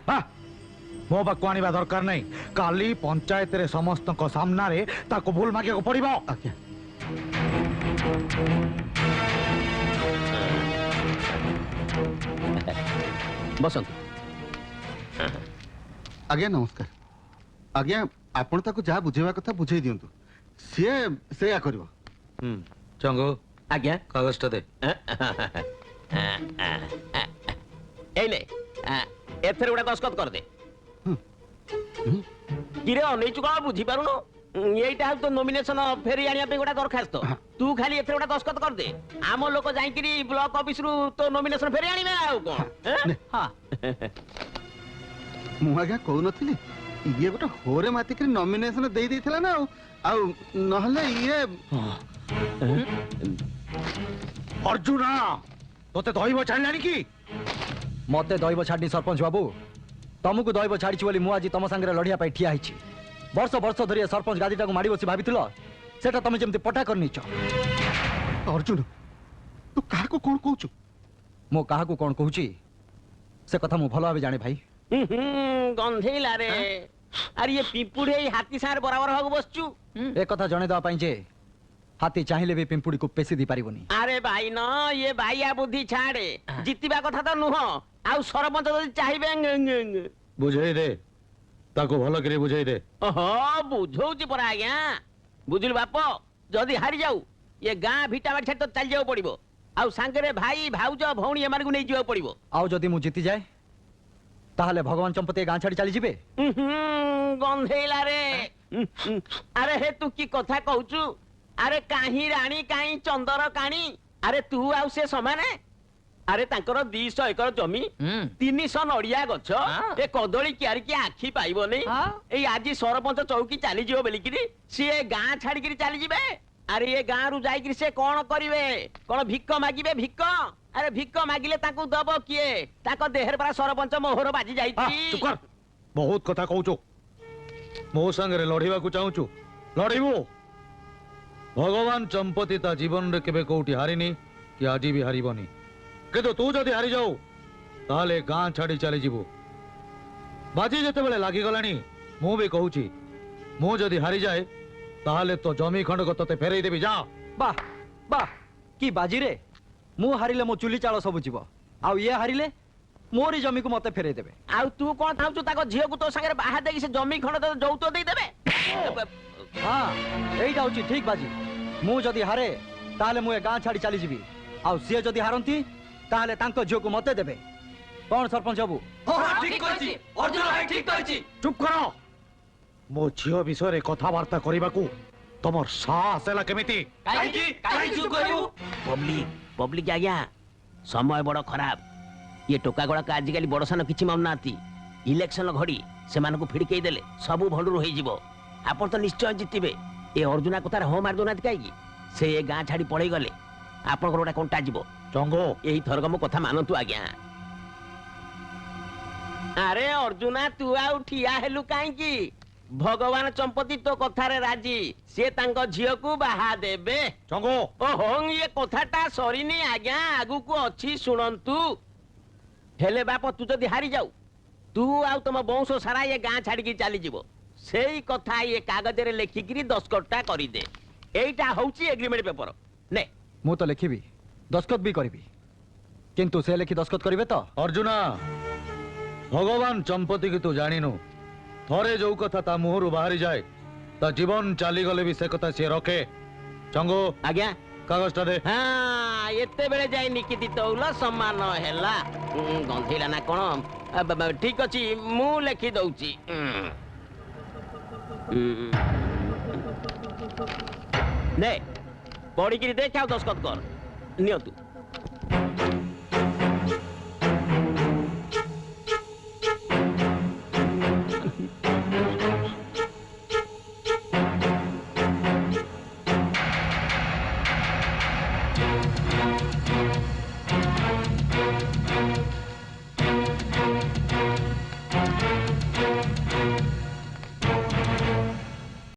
मो पाक आने दरकार नहीं काली पंचायत रे समस्त सामना रे ताको भूल मागे को पड़िबो आज्ञा बसंतु आज्ञा नमस्कार आज्ञा आपण ताको जा बुझेवा कथा बुझेई दियंतु से या करबो चंगो आज्ञा कागज टा दे एले एथरे उडा दस्खत कर दे किरे अनेचु का बुझी पारुनो एटा तो नॉमिनेशन फेरी आनिया पे गोटा दरखास्त तू खाली एथरे उडा दस्खत कर दे आम लोक जाईकिरी ब्लॉक ऑफिस रु तो नॉमिनेशन फेरी आनिबे आउ कोन हां मु आज्ञा कहू नथिली ये गोटा होरे माती के नॉमिनेशन दे देथिला ना आउ नहले ये अर्जुना तोते दइबो छाडलानी की मते दैव छाड़ी सरपंच बाबू तुमको दैव छाड़ी बोली मु आज तुम सांगे लड़िया ठिया होइछि वर्ष वर्ष धरी सरपंच गादीटा को माड़ी बसी भाबिथिल सेटा तुम जेमती पटा करनीच अर्जुन तू काहा को कोन कहूछु मो काहा को कोन कहूछि से कथा मु भलो भाबे जाने भाई गंधेला रे अरे ये पिंपुड़ी हाथी सार बराबर हो बसचू ए कथा जणे दवा पाई जे हाथी चाहिए भी पिंपुड़ी को पेशी दी पारिबनी अरे भाई न ये भाईया बुद्धि छाड़े जितिबा कथा तो नुह आउ सरपंच जदि चाहिबे बुझेई दे ताको भलो करी बुझेई दे ओहो बुझौची पर आज्ञा बुझिल बाप जदि हारि जाऊ ये गां भिटा बाड़ी छाड़ तो चल जाऊ पड़िबो आउ सांगरे भाई भाउज भौणी एमान को नै जियो पड़िबो आउ जदि मु जीति जाए ताहले भगवान चंपती गां छाड़ी चली जिबे गंधेला रे अरे हे तू की कथा कहूचू अरे काहीं राणी काहीं चंदर काणी अरे तू आउ से समाने अरे तांकर 200 एकर जमी 300 नड़िया गछ ए कदली कियारी की आखी पाइबो नै ए आजी सरपंच चौकी चली जियो बेलिकिरी सी गां छाड़ी किरी चली जिबे अरे ये गां रु जाई किरी से कोन करिवे कोन भिक्क मागिबे भिक्क अरे भिक्क मागिले ताकू दबो किए ताको देहर पर सरपंच मोहर बाजी जाईची चुप कर बहुत कथा कहूचो मो संगे लड़ीबा को चाहूचु लड़ीबो भगवान चंपती ता जीवन रे केबे कोठी हारिनी कि आजी भी हारिबनी किंतु तू जदि हारि जाऊ ताले गां छाड़ी चली जीवु बाजी जते बेले लागी गलानी मु भी कहूची मु जदि हारि जाए ताले तो जमी खंड को तते फेरई देबी जा वाह वाह की बाजी रे मु हारिले मो चुली चाଳ सब जीव आउ ये हारिले मोरी जमी को मते फेरई देबे आउ तू कोन थाउचू ताको झियो को तो संगे बाहा देगी से जमी खंड तो जौतो देई देबे हां एई जाउची ठीक बाजी मु जदि हारे ताले मु ए गां छाड़ी चली जीवी आउ सिए जदि हारंती ताले तांको झियो को मते देबे कोन सरपंच बाबू ठीक कहछि अर्जुन भाई ठीक कहछि चुप करो मो झियो विषय रे कथावार्ता करिबाकू तमर साहस एला केमिति काई चुप करू पब्लिक आज्ञा समय बड़ खराब ये टोका गड़ा का आजिकली बड़सान किछि माननाती इलेक्शन घड़ी से मानको फिड़केई देले सबु भंडुर होई जिवो आपण तो निश्चय जितिबे ए अर्जुना कथार हो मार दोनाती काई से ए गां छाड़ी पड़े गले आपण गोटा कोंटा जिवो चंगो एही थरक मो कथा मानतु आज्ञा अरे अर्जुना तू आउ ठिया हेलु काई की भगवान चंपती तो कथारे राजी से तांको झियो को बाहा देबे चंगो ओहो ये कथाटा सरीनी आज्ञा आगु को अछि सुनंतु हेले बाप तू जदि हारि जाऊ तू आउ तुम वंश सारा ये गां छाड़ी की चली जीवो सेई कथा ये कागज रे लेखिकिरी दस्खतटा करी दे एइटा होउची एग्रीमेंट पेपर ने मु तो लिखिबी दस्खत भी करिबी किंतु से लेखि दस्खत करिवे तो अर्जुना भगवान चंपती की तू जानिनु थरे जो कथा ता मुहरु बाहरी जाए ता जीवन चाली गले भी से कथा से रखे चंगो आज्ञा कागज टा दे हाँ एते बेले जाई निकिति तौल सम्मान हैला गंधीला ना कोन ठीक अछि मु लेखि दउची ने पढ़ी किरी देख दस्खत कर नियतु